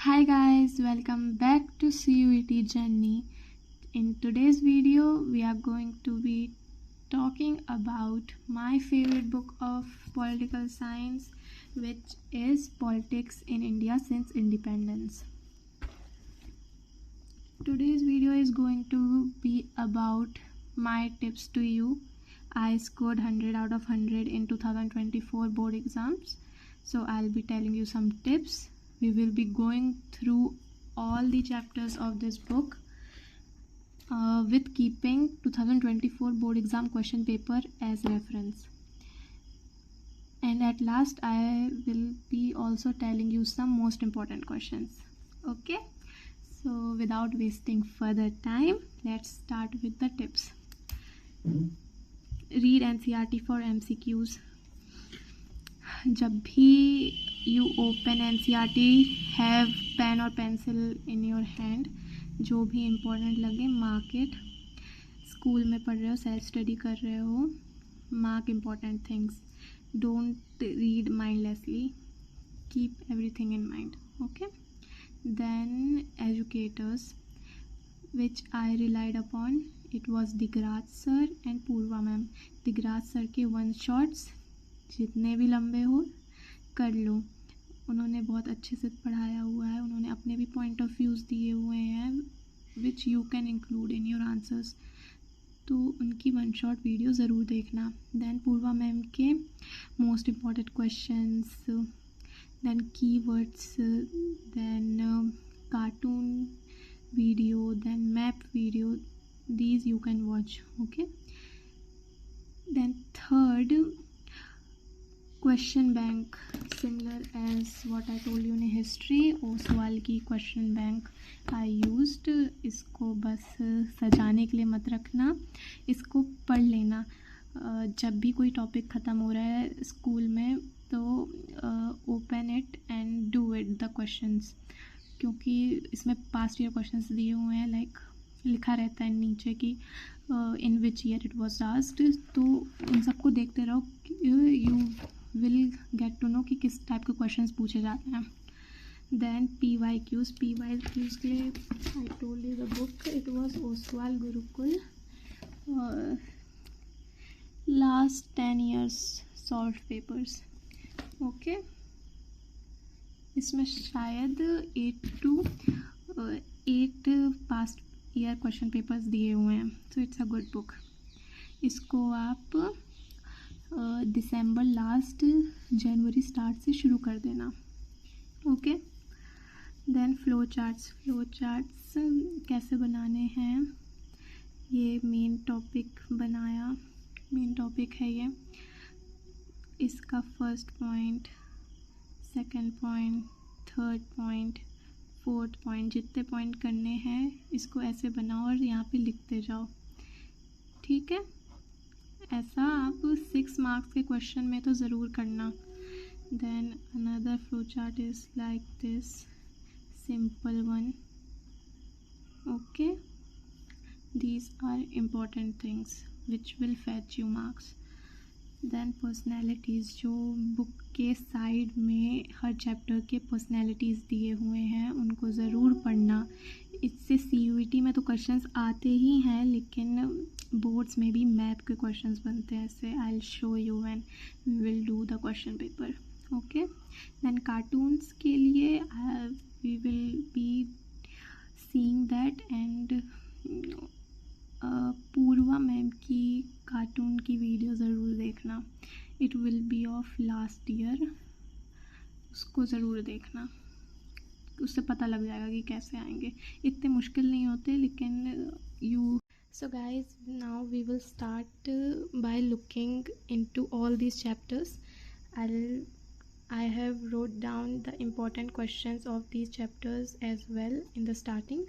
Hi guys, welcome back to CUET Journey. In today's video, we are going to be talking about my favorite book of political science, which is Politics in India Since Independence. Today's video is going to be about my tips to you. I scored 100 out of 100 in 2024 board exams, so I'll be telling you some tips. We will be going through all the chapters of this book with keeping 2024 board exam question paper as reference. And at last, I will be also telling you some most important questions. Okay, so without wasting further time, let's start with the tips. Read NCERT for MCQs. जब भी you open NCERT, have pen or pencil in your hand. जो भी important लगे mark it. School में पढ़ रहे हो, self study कर रहे हो, mark important things. Don't read mindlessly. Keep everything in mind. Okay. Then educators, which I relied upon. It was Digraj sir and Purva ma'am. Digraj sir के one shots जितने भी लंबे हो कर लो. उन्होंने बहुत अच्छे से पढ़ाया हुआ है. उन्होंने अपने भी पॉइंट ऑफ व्यूज़ दिए हुए हैं which you can include in your answers. तो उनकी वन शॉट वीडियो ज़रूर देखना. देन पूर्वा मैम के most important questions, then keywords, then cartoon video, then map video. These you can watch. Okay. Then third, question bank, similar as what I told you in history. Oswal की question bank I used. इसको बस सजाने के लिए मत रखना, इसको पढ़ लेना. जब भी कोई टॉपिक ख़त्म हो रहा है स्कूल में तो open it and do it the questions, क्योंकि इसमें पास्ट ईयर क्वेश्चंस दिए हुए हैं. लाइक लिखा रहता है नीचे कि in which year it was asked. तो उन सबको देखते रहो, you will get to know कि किस टाइप के क्वेश्चंस पूछे जाते हैं. देन PYQs के लिए I told you the book, it was Oswal Gurukul. Last 10 years solve papers. Okay. इसमें शायद 8 पास्ट ईयर क्वेश्चन पेपर्स दिए हुए हैं. So it's a good book. इसको आप दिसंबर लास्ट जनवरी स्टार्ट से शुरू कर देना. ओके. देन फ्लो चार्ट्स कैसे बनाने हैं, ये मेन टॉपिक बनाया. मेन टॉपिक है ये. इसका first point, second point, third point, fourth point, जितने पॉइंट करने हैं इसको ऐसे बनाओ और यहाँ पे लिखते जाओ. ठीक है. ऐसा आप 6 मार्क्स के क्वेश्चन में तो ज़रूर करना. Then another flow chart is like this, simple one. Okay. These are important things which will fetch you marks. Then personalities, जो बुक के साइड में हर चैप्टर के पर्सनैलिटीज़ दिए हुए हैं उनको ज़रूर पढ़ना. इससे CUET में तो क्वेश्चंस आते ही हैं, लेकिन बोर्ड्स में भी मैप के क्वेश्चंस बनते हैं. ऐसे I will show you when we will do the question paper. Okay. Then cartoons के लिए we will be seeing that. And Purva ma'am की कार्टून की वीडियो ज़रूर देखना. It will be of last year. उसको ज़रूर देखना, उससे पता लग जाएगा कि कैसे आएंगे. इतने मुश्किल नहीं होते, लेकिन you. So guys, now we will start by looking into all these chapters. I have wrote down the important questions of these chapters as well in the starting,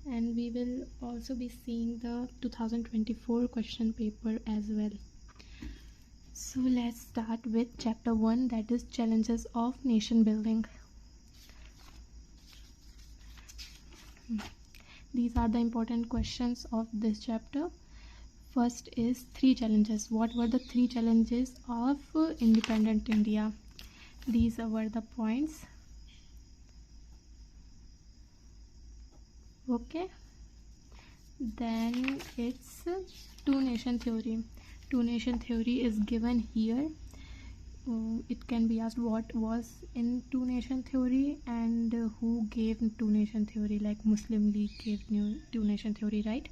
and we will also be seeing the 2024 question paper as well. So let's start with chapter 1, that is challenges of nation building. These are the important questions of this chapter. First is 3 challenges. What were the 3 challenges of independent India? These were the points. Okay, then it's two nation theory. Two nation theory is given here. It can be asked what was in two nation theory and who gave two nation theory, like Muslim League gave two nation theory, right?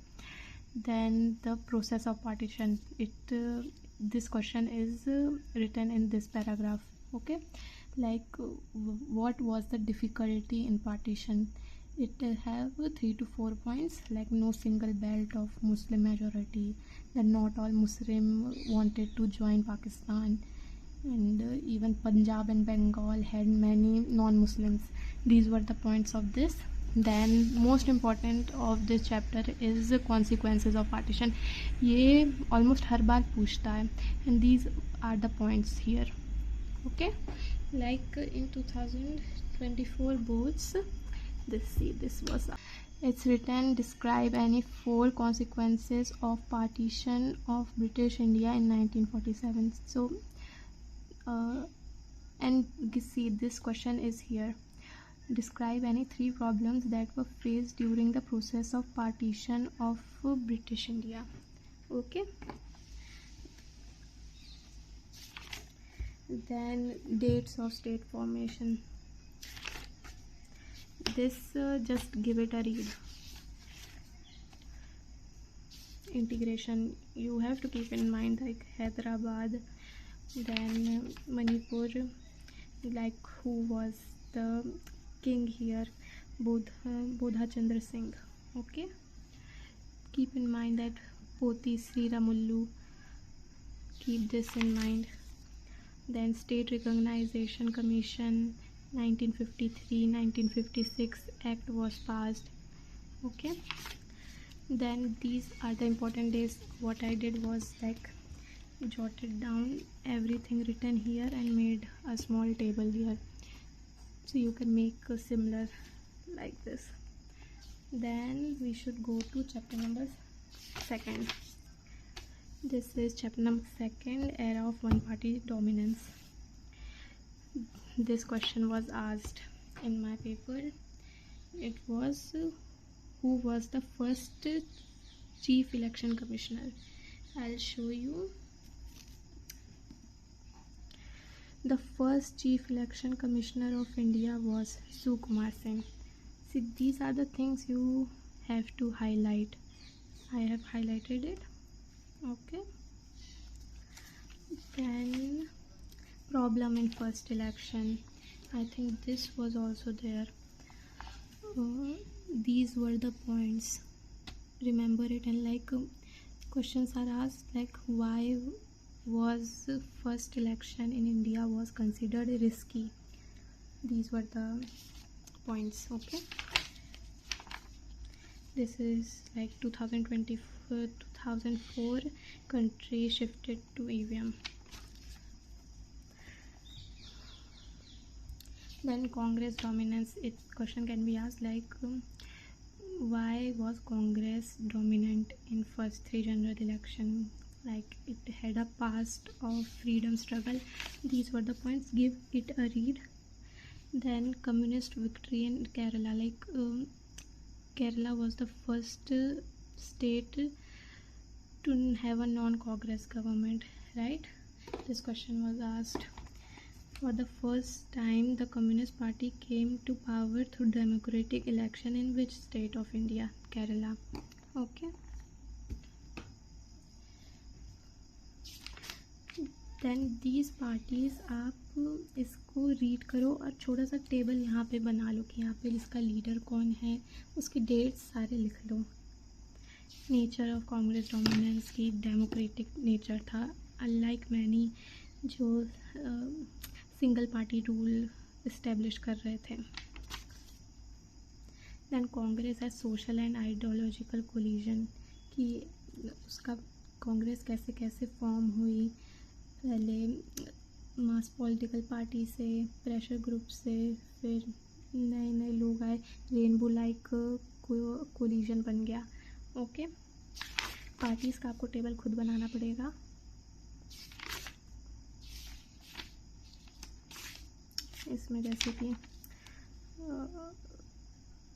Then the process of partition, this question is written in this paragraph. Okay, like what was the difficulty in partition? It have 3 to 4 points, like no single belt of Muslim majority, then not all Muslim wanted to join Pakistan, and even Punjab and Bengal had many non-Muslims. These were the points of this. Then most important of this chapter is the consequences of partition. ये almost हर बार पूछता है, and these are the points here. Okay, like in 2024 boards, this was, it's written, describe any 4 consequences of partition of British India in 1947. So and see, this question is here. Describe any 3 problems that were faced during the process of partition of British India. Okay, then dates of state formation. This just give it a read. Integration, you have to keep in mind, like Hyderabad, then Manipur, like who was the king here, Bodha Chandra Singh. Okay, keep in mind that Poti Sri Ramullu, keep this in mind. Then State Recognition Commission, 1953-1956 Act was passed. Okay, then these are the important days. What I did was like jotted down everything written here and made a small table here, so you can make a similar like this. Then we should go to chapter number 2. This is chapter number 2, era of one party dominance. This question was asked in my paper. It was who was the first chief election commissioner. I'll show you. The first chief election commissioner of India was Sukumar Singh. See, these are the things you have to highlight. I have highlighted it. Okay, then problem in first election, I think this was also there. These were the points, remember it. And like questions are asked like why was first election in India was considered risky. These were the points. Okay, this is like 2004 country shifted to EVM. Then Congress dominance, it question can be asked like why was Congress dominant in first 3 general election, like it had a past of freedom struggle. These were the points, give it a read. Then communist victory in Kerala, like Kerala was the first state to have a non-Congress government, right? This question was asked. For the first time, the Communist Party came to power through democratic election in which state of India? Kerala. Okay. Then these parties, आप इसको read करो और छोटा सा table यहाँ पे बना लो कि यहाँ पे इसका लीडर कौन है, उसके डेट्स सारे लिख लो. नेचर ऑफ कांग्रेस डोमिनेंस की डेमोक्रेटिक नेचर था, अनलाइक मैनी जो सिंगल पार्टी रूल इस्टेब्लिश कर रहे थे. दैन कांग्रेस है सोशल एंड आइडियोलॉजिकल कोलिजन, कि उसका कांग्रेस कैसे कैसे फॉर्म हुई, पहले मास पॉलिटिकल पार्टी से, प्रेशर ग्रुप से, फिर नए नए लोग आए, रेनबो लाइक कोलिजन बन गया. ओके, पार्टीज़ का आपको टेबल खुद बनाना पड़ेगा. इसमें जैसे कि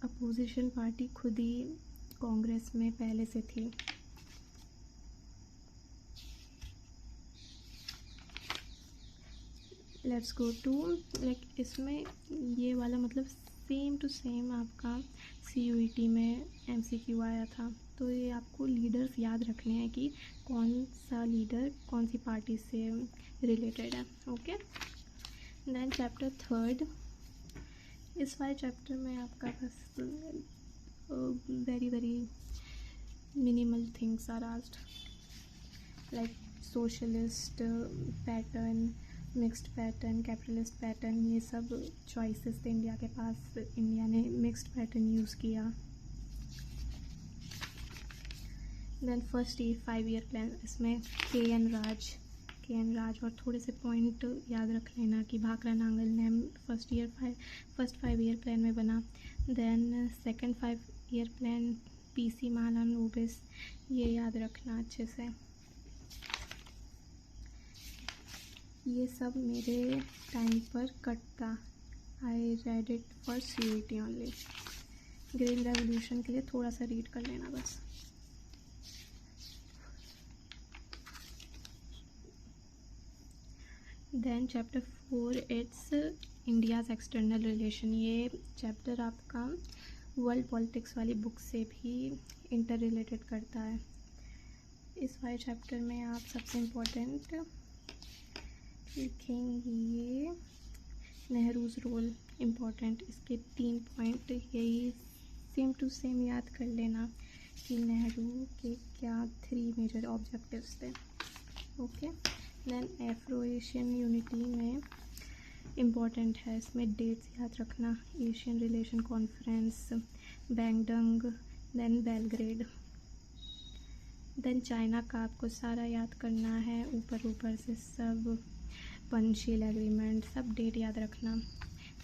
अपोजिशन पार्टी खुद ही कांग्रेस में पहले से थी। लेट्स गो टू लाइक इसमें ये वाला मतलब सेम टू सेम आपका CUET में MCQ आया था, तो ये आपको लीडर्स याद रखने हैं कि कौन सा लीडर कौन सी पार्टी से रिलेटेड है। ओके, देन चैप्टर 3, इस वाले चैप्टर में आपका बस very very minimal things are asked, like socialist pattern, mixed pattern, capitalist pattern, ये सब चॉइसेस थे इंडिया के पास। इंडिया ने मिक्स्ड पैटर्न यूज़ किया। देन फर्स्ट 5 ईयर प्लान, इसमें KN राज और थोड़े से पॉइंट याद रख लेना कि Bhakra Nangal name first 5 year plan में बना। Then second 5 year plan PC Mahalanobis, ये याद रखना अच्छे से। ये सब मेरे टाइम पर कट था, I read it for CUET only. Green revolution के लिए थोड़ा सा रीड कर लेना बस। Then chapter 4 it's India's external relation, ये चैप्टर आपका वर्ल्ड पॉलिटिक्स वाली बुक से भी इंटर रिलेटेड करता है। इस वाले चैप्टर में आप सबसे इम्पोर्टेंट लिखेंगे नेहरूज रोल इम्पोर्टेंट, इसके 3 पॉइंट यही सेम टू सेम याद कर लेना कि नेहरू के क्या 3 मेजर ऑब्जेक्टिव्स थे। Okay, then Afro Asian unity में इम्पोर्टेंट है, इसमें डेट्स याद रखना, Asian relation conference, Bandung, then Belgrade. Then China का आपको सारा याद करना है, ऊपर से सब, पंचशील एग्रीमेंट, सब डेट याद रखना।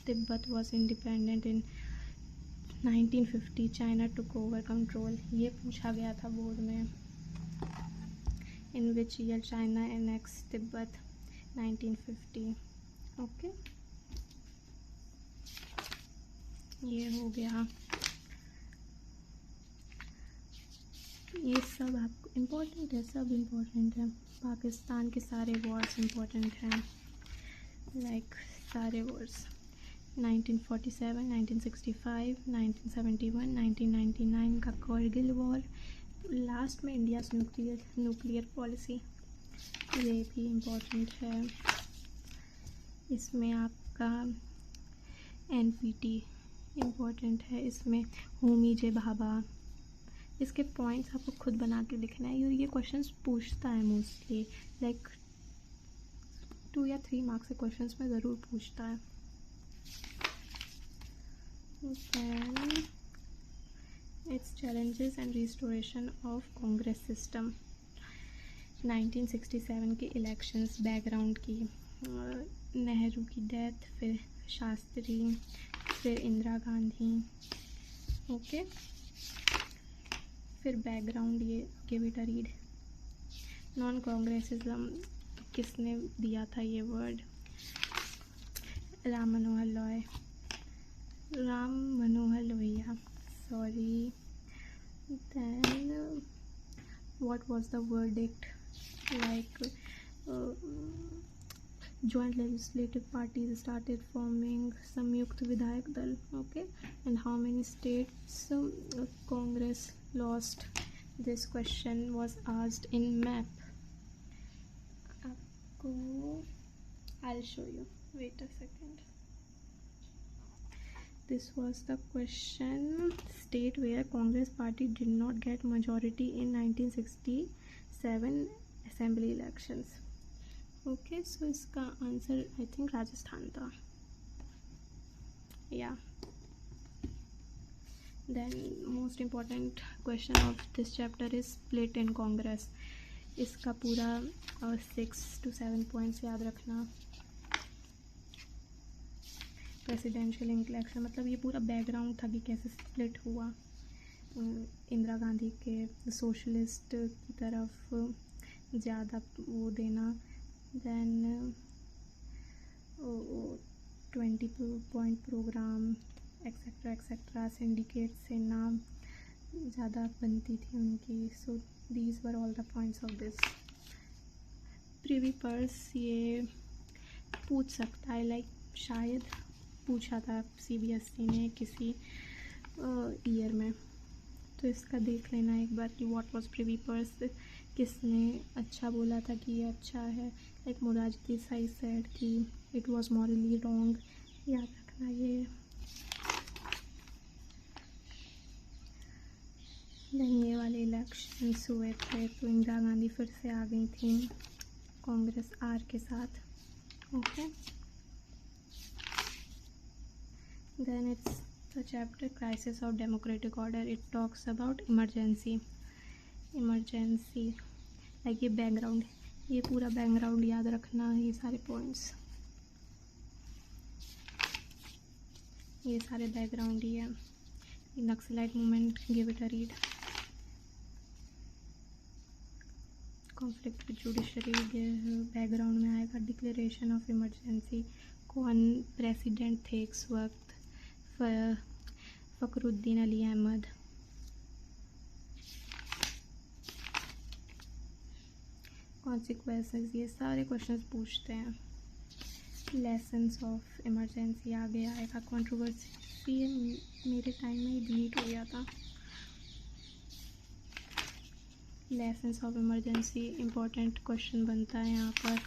Tibet was independent in 1950, China took over control, ये पूछा गया था बोर्ड में। In which year China annex Tibet, 1950। Okay, ये हो गया। ये सब आपको इम्पोर्टेंट है, सब इम्पोर्टेंट है। पाकिस्तान के सारे वॉर्स इम्पोर्टेंट हैं, लाइक सारे वॉर्स 1947, 1965, 1971, 1999 का कारगिल वॉर, लास्ट में इंडिया न्यूक्लियर पॉलिसी, ये भी इम्पोर्टेंट है। इसमें आपका NPT इम्पोर्टेंट है, इसमें होमी जे भाभा, इसके पॉइंट्स आपको खुद बना के लिखना है। ये क्वेश्चंस पूछता है मोस्टली, लाइक 2 या 3 मार्क्स के क्वेश्चंस में ज़रूर पूछता है। Then it's challenges and restoration of Congress system, 1967 के इलेक्शंस, बैकग्राउंड की, नेहरू की डेथ, फिर शास्त्री, फिर इंदिरा गांधी। ओके, फिर बैकग्राउंड, ये give it a read. Non Congressism किसने दिया था ये word, Ram Manohar Lohia, sorry. Then what was the verdict, like joint legislative parties started forming Samyukt Vidhayak Dal, okay, and how many states Congress lost, this question was asked in map. आपको I'll show you, wait a second. This was the question, state where Congress party did not get majority in 1967 assembly elections. Okay, so इसका answer I think Rajasthan था, या। Then most important question of this chapter is split in Congress, इसका पूरा 6 to 7 points याद रखना। Presidential election, मतलब ये पूरा बैकग्राउंड था कि कैसे स्प्लिट हुआ, इंदिरा गांधी के सोशलिस्ट की तरफ ज़्यादा वो देना। Then 20 point program, etcetera etcetera, syndicate से नाम ज़्यादा बनती थी उनकी. So these were all the points of this. Privy purse ये पूछ सकता है, लाइक शायद पूछा था CBSE ने किसी ईयर में, तो इसका देख लेना एक बार कि व्हाट वाज प्रिवी पर्स, किसने अच्छा बोला था कि ये अच्छा है. लाइक मोरारजी देसाई सेड कि इट वाज मॉरली रॉन्ग. याद रखना ये. देन ये वाले इलेक्शंस हुए थे तो इंदिरा गांधी फिर से आ गई थी कांग्रेस आर के साथ. Okay. Then it's the chapter crisis of democratic order. It talks about emergency. Like ये बैकग्राउंड, ये पूरा बैकग्राउंड याद रखना. ये सारे पॉइंट्स, ये सारे बैकग्राउंड ही है. Naxalite movement, give it a read. Conflict with judiciary background में आएगा. डिक्लेरेशन ऑफ इमरजेंसी, कौन प्रेसिडेंट थे इस वक्त, फखरुद्दीन अली अहमद. कॉन्सिक्वेंसेस, ये सारे क्वेश्चंस पूछते हैं. लेसन्स ऑफ इमरजेंसी आगे आएगा. कंट्रोवर्सी, ये मेरे टाइम में ही डिलीट हो गया था. Lessons of emergency important question बनता है यहाँ पर,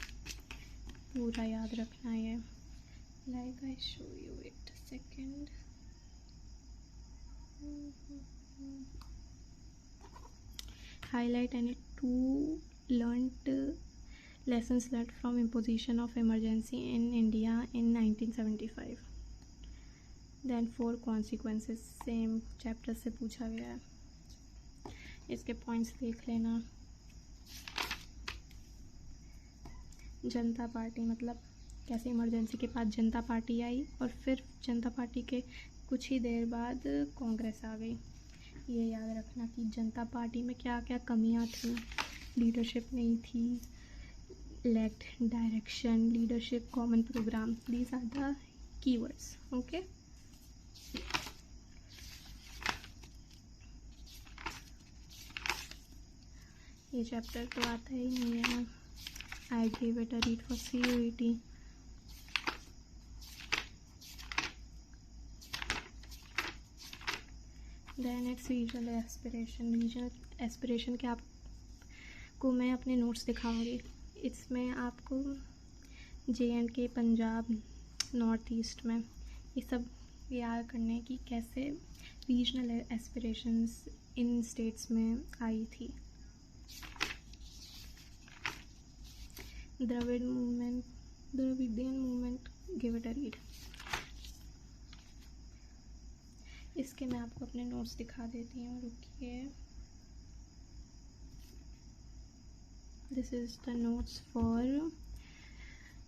पूरा याद रखना है. Like I show you it second. Highlight any two lessons learned from imposition of emergency in India in 1975. Then 4 consequences, same chapter से पूछा गया है. इसके पॉइंट्स देख लेना. जनता पार्टी, मतलब कैसे इमरजेंसी के बाद जनता पार्टी आई और फिर जनता पार्टी के कुछ ही देर बाद कांग्रेस आ गई. ये याद रखना कि जनता पार्टी में क्या क्या कमियां थी. लीडरशिप नहीं थी, lacked direction, leadership, common program. These are the keywords. Okay. ये चैप्टर तो आता ही नहीं है. I give it a read for CUET. Then it's regional aspiration के आपको मैं अपने नोट्स दिखाऊंगी. इसमें आपको JNK, पंजाब, नॉर्थ ईस्ट में ये सब याद करने की कैसे रीजनल एस्पिरेशंस इन स्टेट्स में आई थी. Dravidian movement, give it a read. इसके मैं आपको अपने नोट्स दिखा देती हूँ, रुकिए. This is the notes for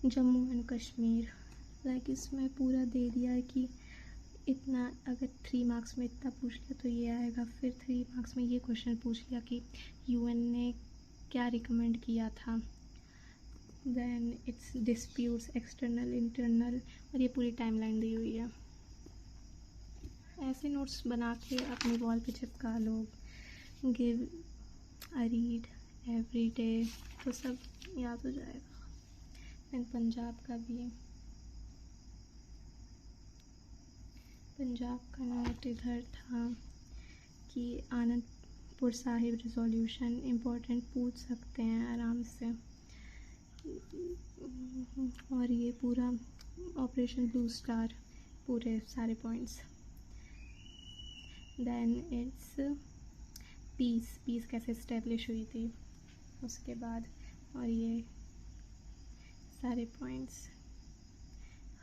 Jammu and Kashmir. Like इसमें पूरा दे दिया है कि इतना, अगर 3 मार्क्स में इतना पूछ लिया तो ये आएगा. फिर 3 मार्क्स में ये क्वेश्चन पूछ लिया कि UN ने क्या रिकमेंड किया था. Then it's disputes, external, internal, और ये पूरी टाइमलाइन दी हुई है. ऐसे नोट्स बना के अपनी वॉल पे चिपका लो. Give a read every day, तो सब याद हो जाएगा. एंड पंजाब का भी, पंजाब का नोट इधर था कि आनंदपुर साहिब रिजोल्यूशन इम्पोर्टेंट, पूछ सकते हैं आराम से. और ये पूरा ऑपरेशन ब्लू स्टार, पूरे सारे पॉइंट्स. देन इट्स पीस कैसे इस्टेब्लिश हुई थी उसके बाद, और ये सारे points.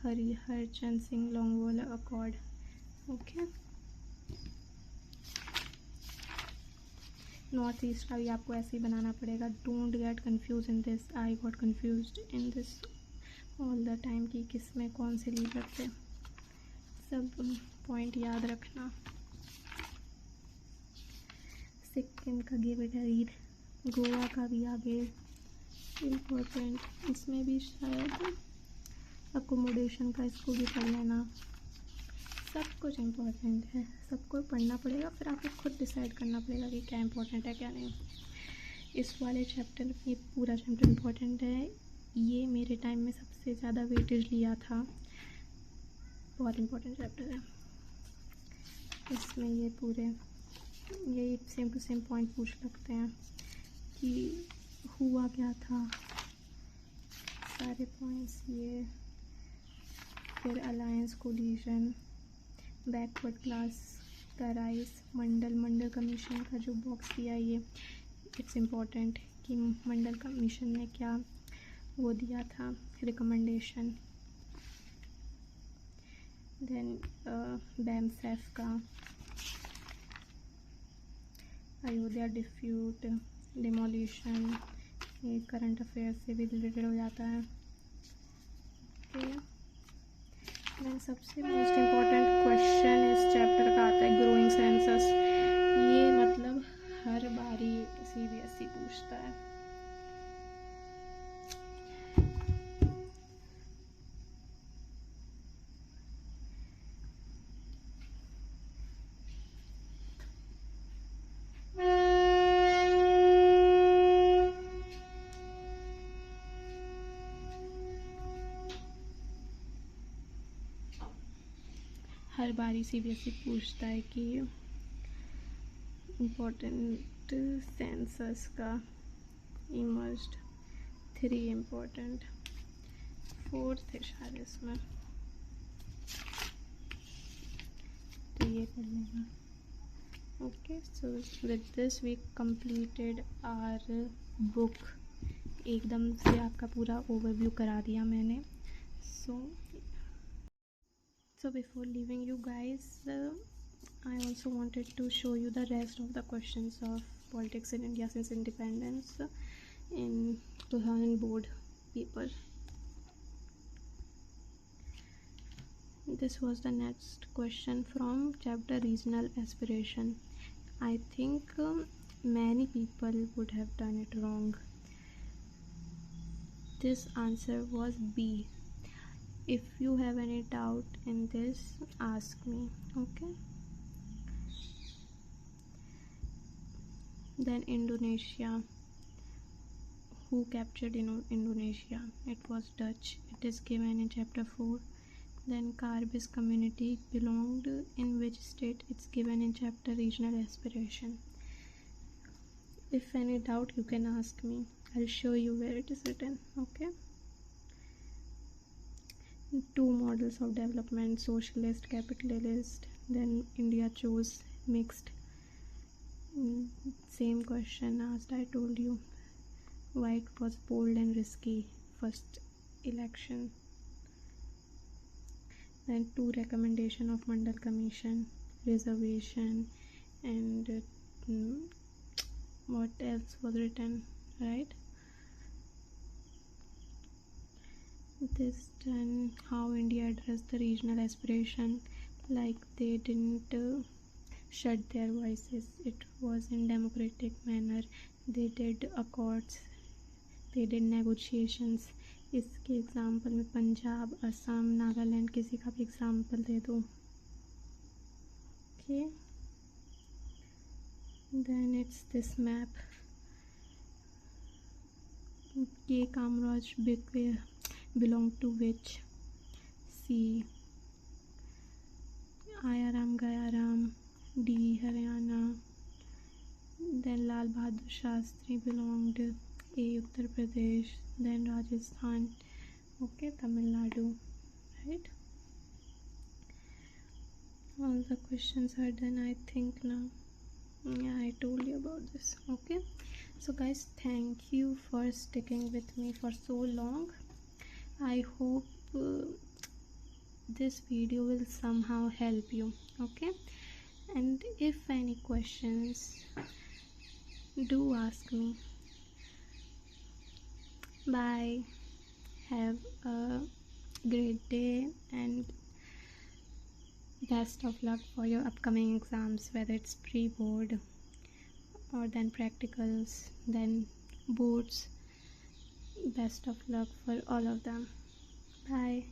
Harchand Singh Longowal accord. Okay. North east का भी आपको ऐसे ही बनाना पड़ेगा. Don't get confuse in this. I got confused in this all the time कि किस में कौन से लीडर थे. सब पॉइंट याद रखना. सिक्किम का give it a read. Goa का भी आगे इम्पोर्टेंट. इसमें भी शायद अकोमोडेशन का, इसको भी पढ़ लेना. सब कुछ इम्पोर्टेंट है, सबको पढ़ना पड़ेगा, फिर आपको खुद डिसाइड करना पड़ेगा कि क्या इम्पोर्टेंट है क्या नहीं। इस वाले चैप्टर, ये पूरा चैप्टर इम्पोर्टेंट है। ये मेरे टाइम में सबसे ज़्यादा वेटेज लिया था, बहुत इम्पोर्टेंट चैप्टर है। इसमें ये पूरे यही सेम टू सेम पॉइंट पूछ सकते हैं कि हुआ क्या था, सारे पॉइंट्स ये। फिर अलायंस, कोलिजन, बैकवर्ड क्लास का राइज, मंडल कमीशन का जो बॉक्स दिया, ये इट्स इम्पॉर्टेंट कि मंडल कमीशन ने क्या वो दिया था, रिकमेंडेशन। देन बैमसेफ का अयोध्या डिफ्यूट, डिमोलिशन, ये करंट अफेयर से भी रिलेटेड हो जाता है। ओके, देन सबसे मोस्ट इम्पॉर्टेंट क्वेश्चन इस चैप्टर का आता है ग्रोइंग सेंसस। ये मतलब हर बारी CBSE पूछता है। हर बारी CBSE पूछता है कि इम्पोर्टेंट सेंसस का इमर्ज्ड 3 इम्पोर्टेंट, 4th है शायद इसमें, तो ये कर लेना। Okay, so with this we completed our book. एकदम से आपका पूरा ओवरव्यू करा दिया मैंने। So before leaving you guys, I also wanted to show you the rest of the questions of politics in India since independence in 2000 board paper. This was the next question from chapter regional aspiration. I think many people would have done it wrong. This answer was B. If you have any doubt in this, ask me. Okay, then Indonesia, who captured Indonesia? It was Dutch. It is given in chapter 4. Then Karbis community belonged in which state? It's given in chapter regional aspiration. If any doubt, you can ask me. I'll show you where it is written. Okay, 2 models of development, socialist, capitalist. Then India chose mixed. Same question asked, I told you why it was bold and risky first election. Then 2 recommendation of Mandal Commission, reservation, and what else was written, right? This done how India addressed the regional aspiration, like they didn't shut their voices. It was in democratic manner. They did accords, they did negotiations. इसके example में पंजाब, असम, नागालैंड, किसी का भी example दे दो। Okay, then it's this map. K Kamaraj belong to which? C. Ayaram, Gayaram. D. Haryana. Then Lal Bahadur Shastri belonged A. Uttar Pradesh. Then Rajasthan. Okay, Tamil Nadu, right? All the questions are done, I think now. Yeah, I told you about this. Okay, so guys, thank you for sticking with me for so long. I hope this video will somehow help you. Okay, and if any questions, do ask me. Bye, have a great day and best of luck for your upcoming exams, whether it's pre-board or then practicals, then boards. Best of luck for all of them. Bye.